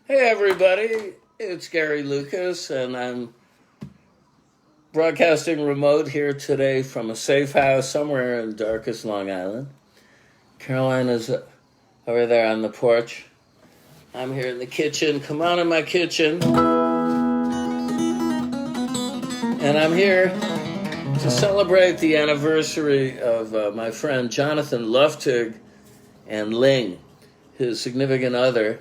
Hey everybody, it's Gary Lucas, and I'm broadcasting remote here today from a safe house somewhere in darkest Long Island. Caroline is over there on the porch. I'm here in the kitchen. Come on in my kitchen. And I'm here to celebrate the anniversary of my friend Jonathan Luftig and Ling, his significant other.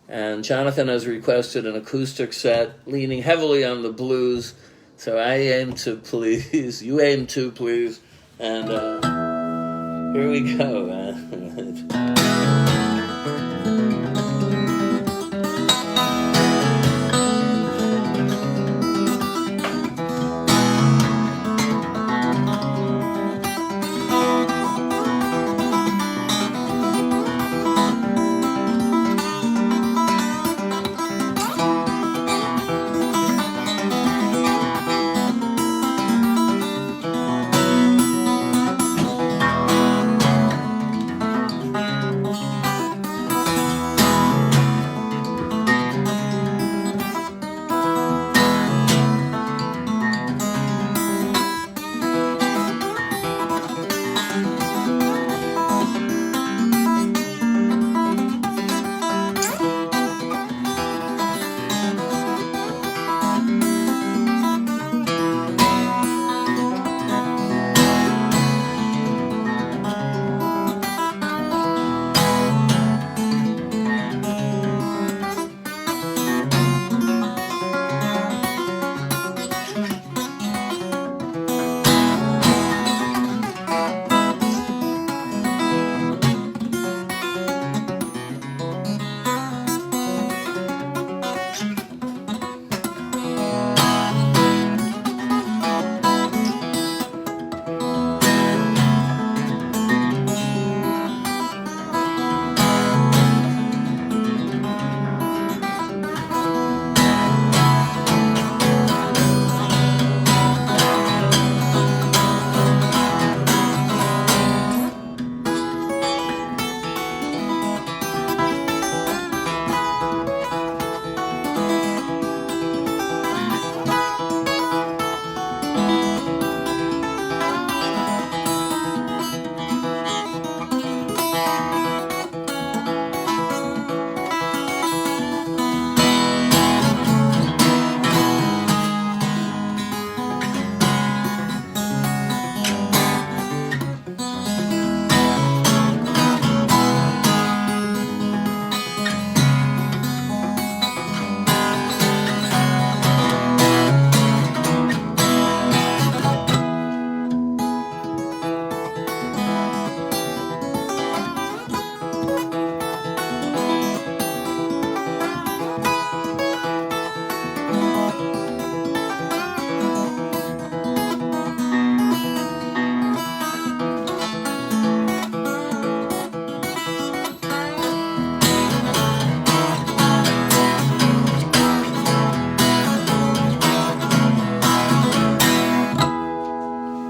And Jonathan has requested an acoustic set leaning heavily on the blues. So I aim to please. You aim to please. And here we go.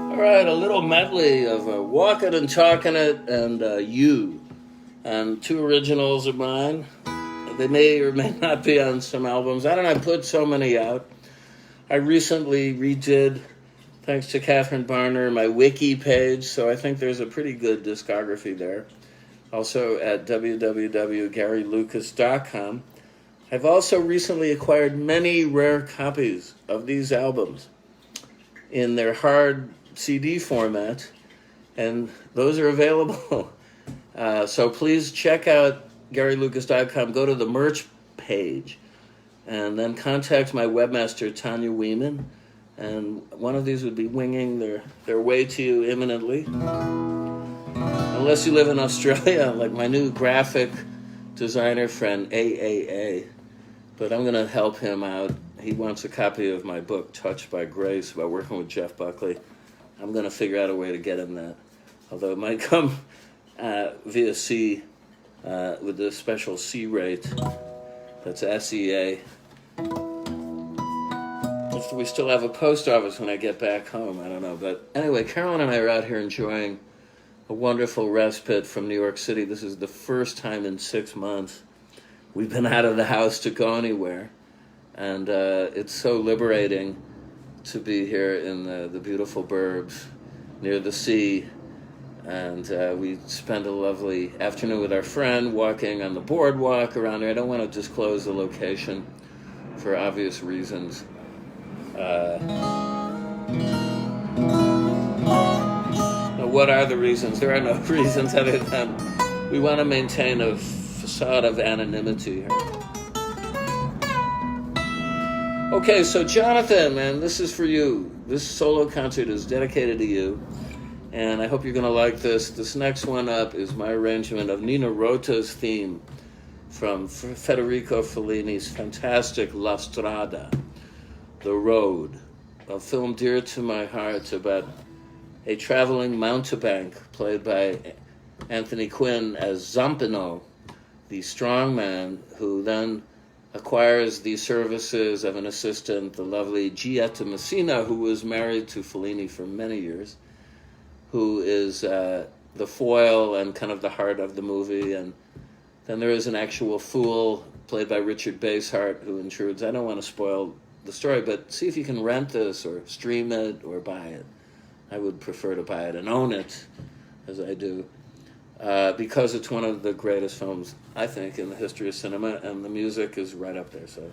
All right, a little medley of Walkin' and Talkin' It and You. And two originals of mine. They may or may not be on some albums. I don't know, I put so many out. I recently redid, thanks to Catherine Barner, my wiki page, so I think there's a pretty good discography there. Also at www.garylucas.com. I've also recently acquired many rare copies of these albums in their hard CD format, and those are available. So please check out GaryLucas.com, go to the merch page, and then contact my webmaster, Tanya Weeman, and one of these would be winging their way to you imminently. Unless you live in Australia, like my new graphic designer friend, AAA. But I'm going to help him out. He wants a copy of my book, Touched by Grace, about working with Jeff Buckley. I'm going to figure out a way to get him that. Although it might come via C with the special C rate. That's SEA. If we still have a post office when I get back home, I don't know. But anyway, Carolyn and I are out here enjoying a wonderful respite from New York City. This is the first time in 6 months we've been out of the house to go anywhere. And it's so liberating to be here in the beautiful burbs near the sea. And we spent a lovely afternoon with our friend walking on the boardwalk around here. I don't want to disclose the location for obvious reasons. What are the reasons? There are no reasons other than we want to maintain a facade of anonymity here. Okay, so Jonathan, man, this is for you. This solo concert is dedicated to you, and I hope you're going to like this. This next one up is my arrangement of Nino Rota's theme from Federico Fellini's fantastic La Strada, The Road, a film dear to my heart about a traveling mountebank played by Anthony Quinn as Zampino, the strong man who then acquires the services of an assistant, the lovely Gietta Messina, who was married to Fellini for many years, who is the foil and kind of the heart of the movie. And then there is an actual fool played by Richard Basehart who intrudes. I don't want to spoil the story, but see if you can rent this or stream it or buy it. I would prefer to buy it and own it, as I do, because it's one of the greatest films, I think, in the history of cinema, and the music is right up there. So.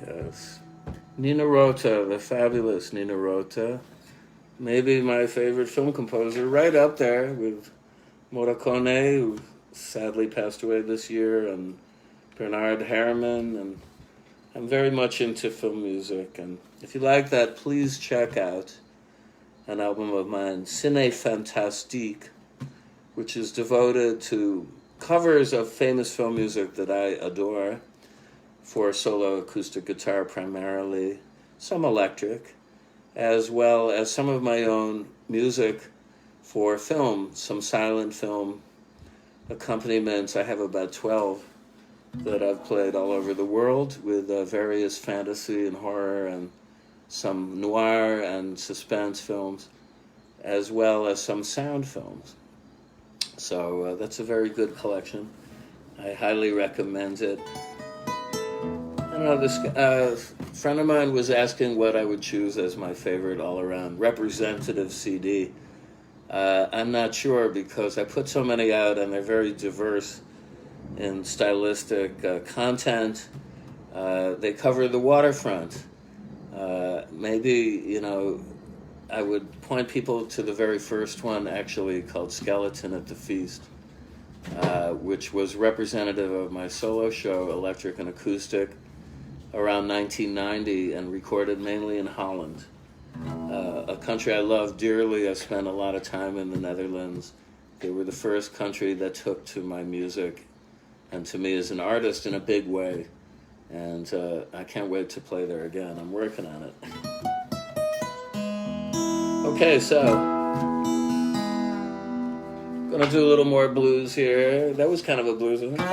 Yes. Nino Rota, the fabulous Nino Rota. Maybe my favorite film composer, right up there with Morricone, who sadly passed away this year, and Bernard Herrmann, and I'm very much into film music. And if you like that, please check out an album of mine, Cine Fantastique, which is devoted to covers of famous film music that I adore, for solo acoustic guitar primarily, some electric, as well as some of my own music for film, some silent film accompaniments. I have about 12 that I've played all over the world with various fantasy and horror and some noir and suspense films, as well as some sound films. So that's a very good collection. I highly recommend it. I don't know, this friend of mine was asking what I would choose as my favorite all-around representative CD. I'm not sure because I put so many out and they're very diverse in stylistic content. They cover the waterfront. Maybe, I would point people to the very first one, actually, called Skeleton at the Feast, which was representative of my solo show, Electric and Acoustic, around 1990 and recorded mainly in Holland. A country I love dearly. I spent a lot of time in the Netherlands. They were the first country that took to my music and to me as an artist in a big way. And I can't wait to play there again. I'm working on it. Okay, so gonna do a little more blues here. That was kind of a blues, wasn't it?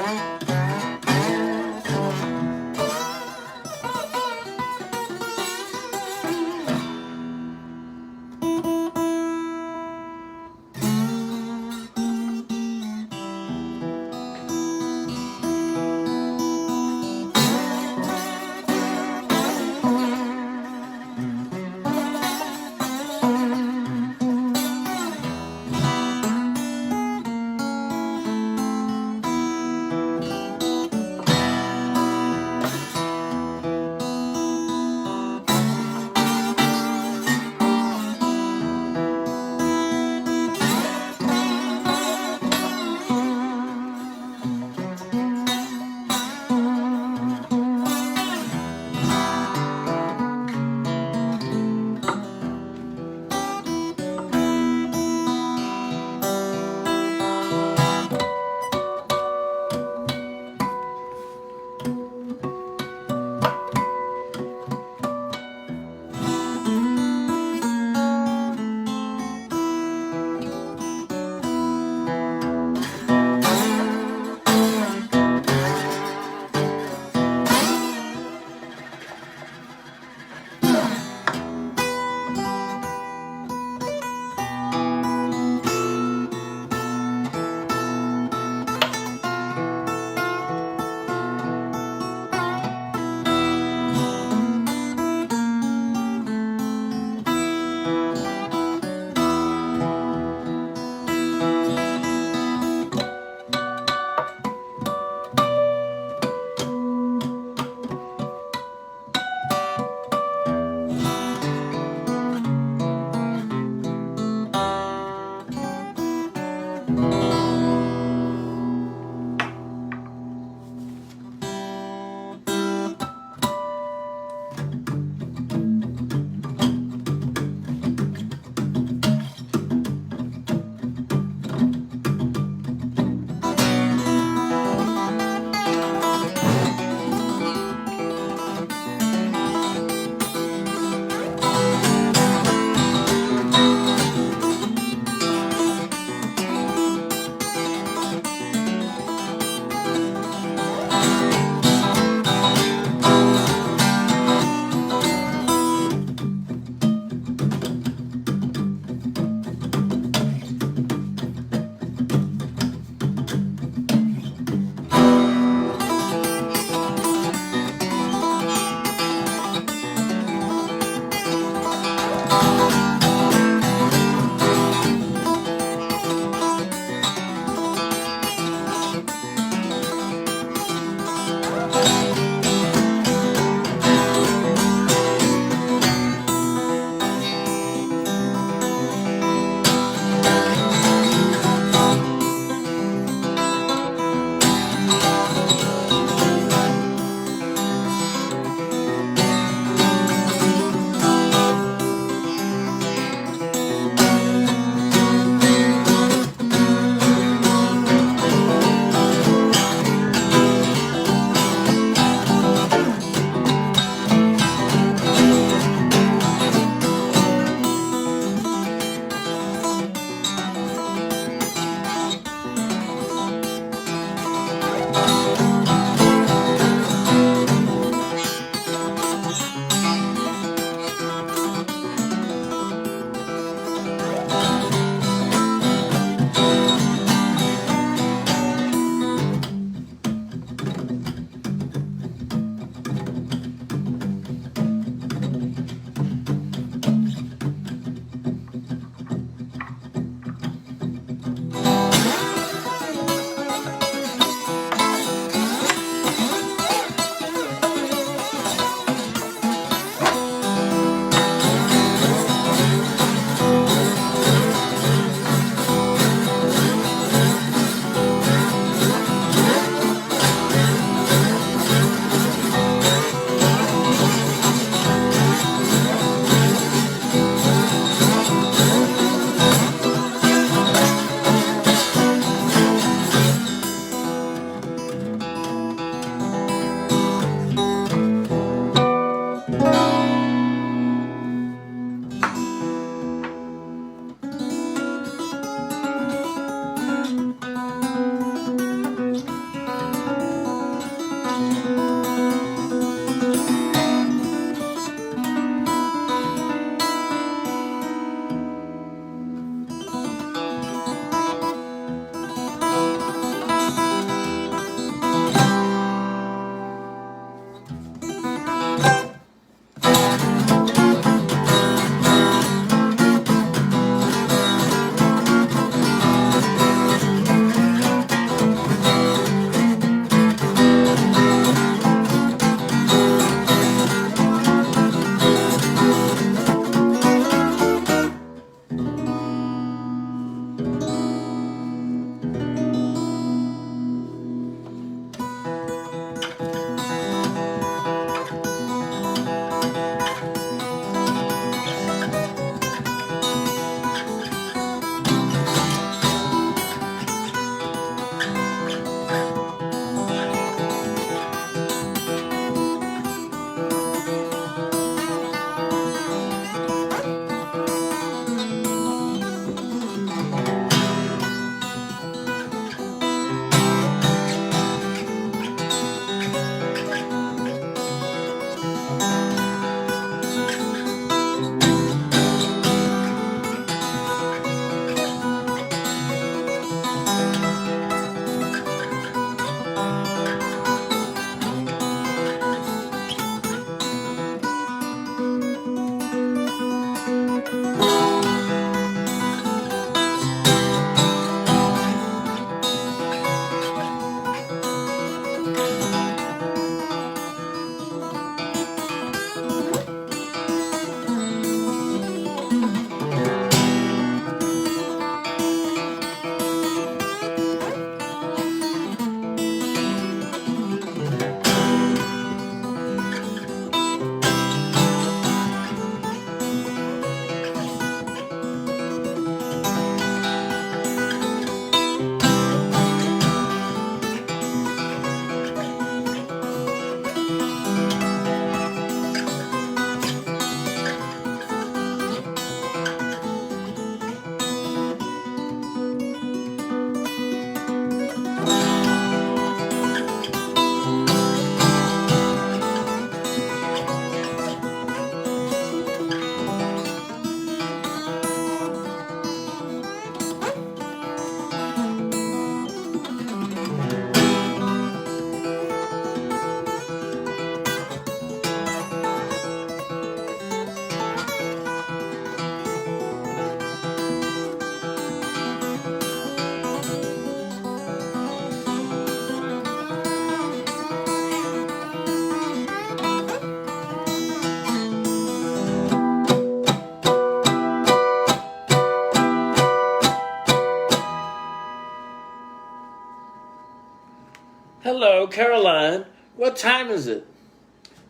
Hello, Caroline. What time is it?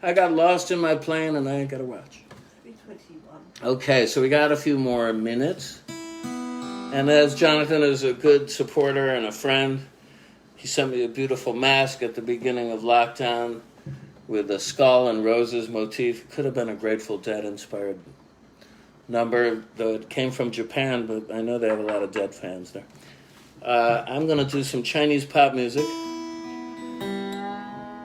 I got lost in my plane and I ain't got a watch. 3:21. Okay, so we got a few more minutes. And as Jonathan is a good supporter and a friend, he sent me a beautiful mask at the beginning of lockdown with a skull and roses motif. Could have been a Grateful Dead inspired number, though it came from Japan, but I know they have a lot of Dead fans there. I'm going to do some Chinese pop music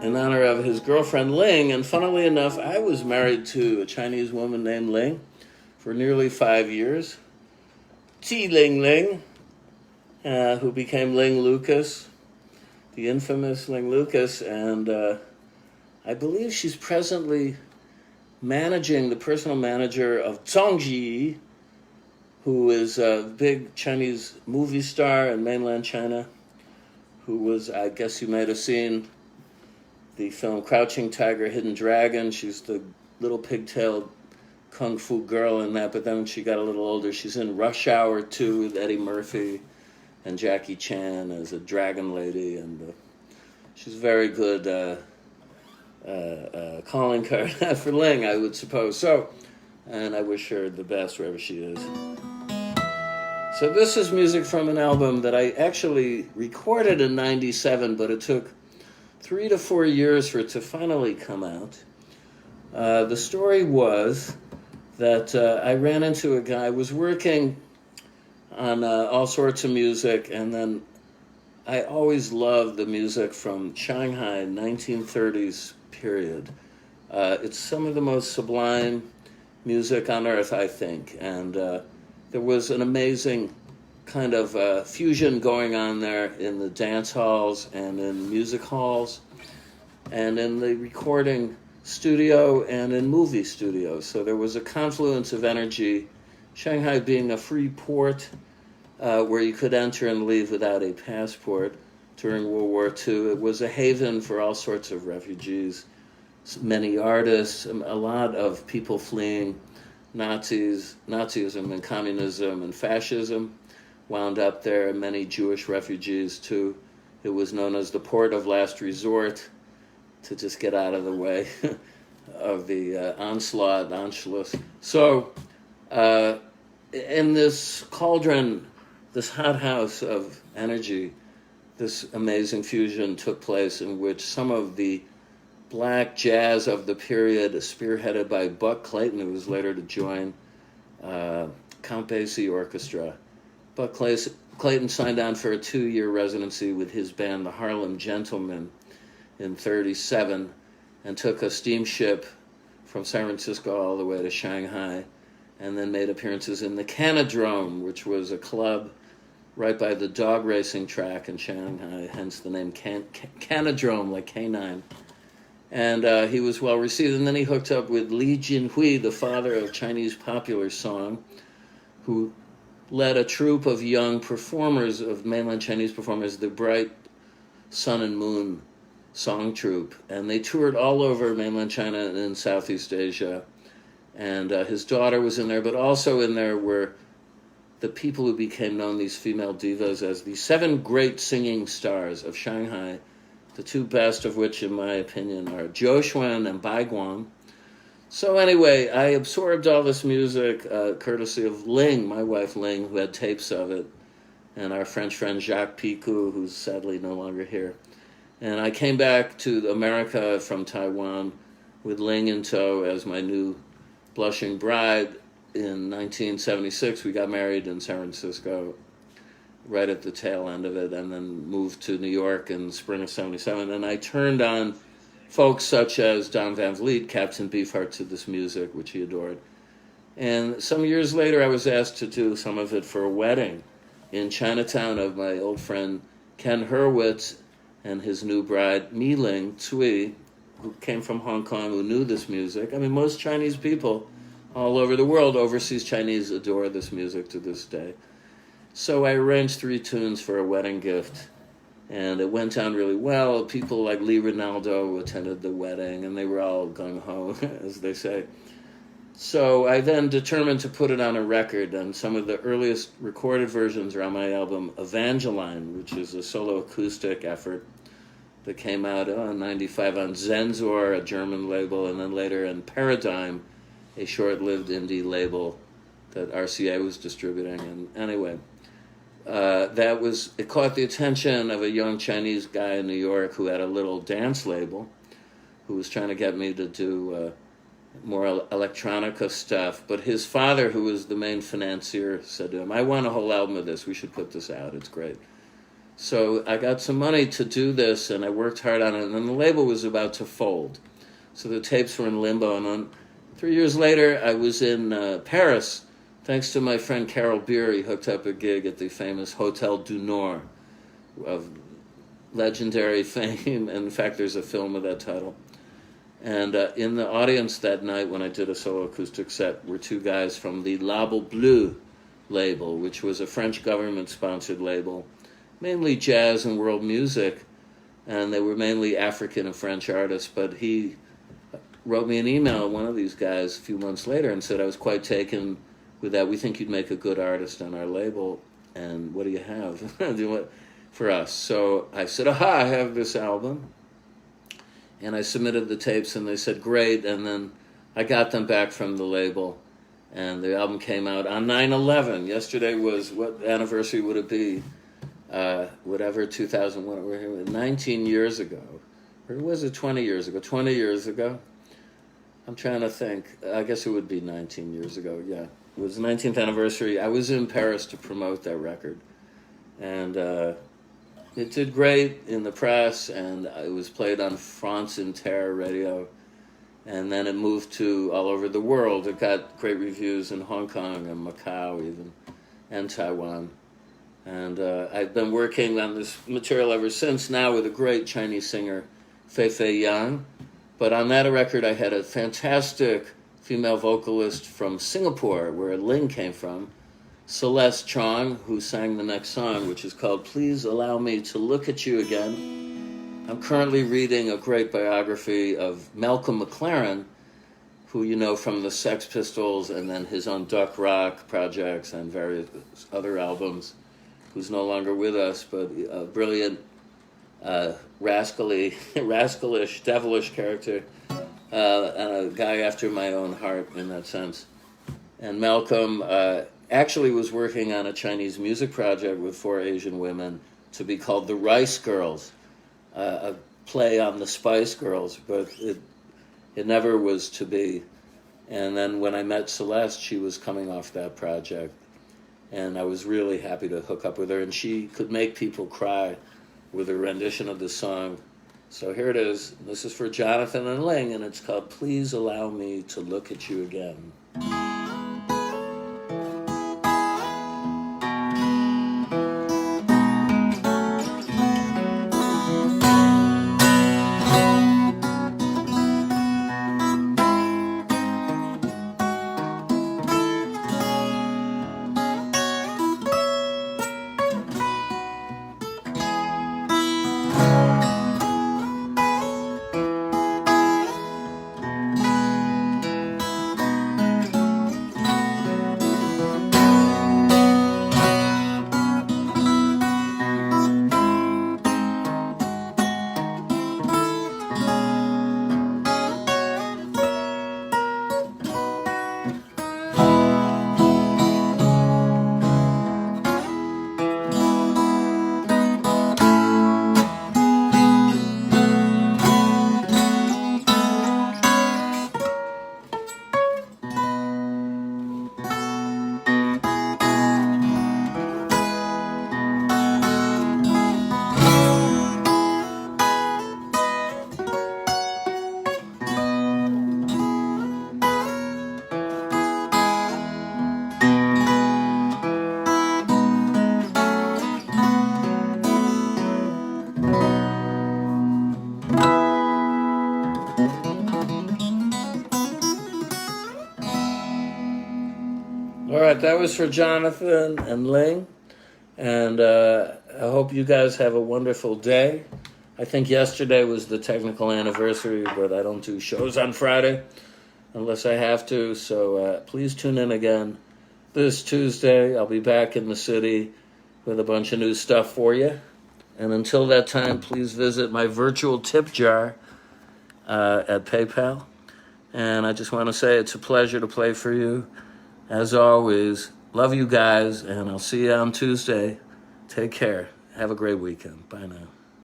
in honor of his girlfriend Ling. And funnily enough, I was married to a Chinese woman named Ling for nearly 5 years. Ti Ling Ling, who became Ling Lucas, the infamous Ling Lucas. And I believe she's presently managing, the personal manager of Zhang Ji, who is a big Chinese movie star in mainland China, who was, I guess you might have seen the film Crouching Tiger, Hidden Dragon. She's the little pigtailed kung fu girl in that, but then when she got a little older, she's in Rush Hour 2 with Eddie Murphy and Jackie Chan as a dragon lady, and she's very good calling card for Ling, I would suppose. So, and I wish her the best wherever she is. So this is music from an album that I actually recorded in '97, but it took 3 to 4 years for it to finally come out. The story was that I ran into a guy, was working on all sorts of music, and then I always loved the music from Shanghai, 1930s period. It's some of the most sublime music on earth, I think, and there was an amazing kind of fusion going on there in the dance halls and in music halls and in the recording studio and in movie studios. So there was a confluence of energy, Shanghai being a free port where you could enter and leave without a passport during World War II. It was a haven for all sorts of refugees, many artists, a lot of people fleeing Nazism and communism and fascism wound up there, many Jewish refugees too. It was known as the port of last resort to just get out of the way of the Anschluss. So in this cauldron, this hothouse of energy, this amazing fusion took place in which some of the black jazz of the period, spearheaded by Buck Clayton, who was later to join Count Basie Orchestra. Buck Clayton signed on for a 2-year residency with his band, the Harlem Gentlemen, in '37, and took a steamship from San Francisco all the way to Shanghai, and then made appearances in the Canadrome, which was a club right by the dog racing track in Shanghai, hence the name Canadrome, like canine. And he was well received. And then he hooked up with Li Jinhui, the father of Chinese popular song, who led a troupe of young performers, of mainland Chinese performers, the Bright Sun and Moon song troupe. And they toured all over mainland China and in Southeast Asia. And his daughter was in there, but also in there were the people who became known, these female divas, as the 7 great singing stars of Shanghai, the 2 best of which, in my opinion, are Zhou Xuan and Bai Guang. So anyway, I absorbed all this music courtesy of Ling, my wife Ling, who had tapes of it, and our French friend Jacques Picou, who's sadly no longer here. And I came back to America from Taiwan with Ling in tow as my new blushing bride in 1976. We got married in San Francisco right at the tail end of it, and then moved to New York in spring of '77. And I turned on folks such as Don Van Vliet, Captain Beefheart, to this music, which he adored. And some years later, I was asked to do some of it for a wedding in Chinatown of my old friend Ken Hurwitz and his new bride, Mi Ling Tsui, who came from Hong Kong, who knew this music. I mean, most Chinese people all over the world, overseas Chinese, adore this music to this day. So I arranged 3 tunes for a wedding gift, and it went down really well. People like Lee Ronaldo attended the wedding, and they were all gung-ho, as they say. So I then determined to put it on a record, and some of the earliest recorded versions are on my album Evangeline, which is a solo acoustic effort that came out in 95 on Zenzor, a German label, and then later in Paradigm, a short-lived indie label that RCA was distributing. And anyway, it caught the attention of a young Chinese guy in New York who had a little dance label, who was trying to get me to do more electronica stuff. But his father, who was the main financier, said to him, "I want a whole album of this. We should put this out. It's great." So I got some money to do this, and I worked hard on it, and then the label was about to fold. So the tapes were in limbo, and then 3 years later, I was in Paris. Thanks to my friend Carol Beer, he hooked up a gig at the famous Hotel du Nord of legendary fame. In fact, there's a film of that title. And in the audience that night when I did a solo acoustic set were two guys from the Label Bleu label, which was a French government-sponsored label, mainly jazz and world music, and they were mainly African and French artists. But he wrote me an email, one of these guys, a few months later, and said, "I was quite taken with that. We think you'd make a good artist on our label, and what do you have for us?" So I said, "Aha, I have this album." And I submitted the tapes, and they said, "Great." And then I got them back from the label, and the album came out on 9/11. Yesterday was, what anniversary would it be? Whatever, 2001, we're here 19 years ago. Or was it 20 years ago? 20 years ago? I'm trying to think. I guess it would be 19 years ago, yeah. It was the 19th anniversary. I was in Paris to promote that record. And it did great in the press, and it was played on France Inter radio. And then it moved to all over the world. It got great reviews in Hong Kong and Macau even, and Taiwan. And I've been working on this material ever since, now with a great Chinese singer, Feifei Yang. But on that record, I had a fantastic female vocalist from Singapore, where Ling came from, Celeste Chong, who sang the next song, which is called Please Allow Me to Look at You Again. I'm currently reading a great biography of Malcolm McLaren, who you know from the Sex Pistols and then his own Duck Rock projects and various other albums, who's no longer with us, but a brilliant, rascalish, devilish character, and a guy after my own heart in that sense. And Malcolm actually was working on a Chinese music project with 4 Asian women to be called The Rice Girls, a play on the Spice Girls, but it never was to be. And then when I met Celeste, she was coming off that project, and I was really happy to hook up with her, and she could make people cry with her rendition of the song. So here it is. This is for Jonathan and Ling, and it's called Please Allow Me to Look at You Again. All right, that was for Jonathan and Ling, and I hope you guys have a wonderful day. I think yesterday was the technical anniversary, but I don't do shows on Friday unless I have to, so please tune in again this Tuesday. I'll be back in the city with a bunch of new stuff for you, And until that time, please visit my virtual tip jar at PayPal. And I just want to say it's a pleasure to play for you. As always, love you guys, and I'll see you on Tuesday. Take care. Have a great weekend. Bye now.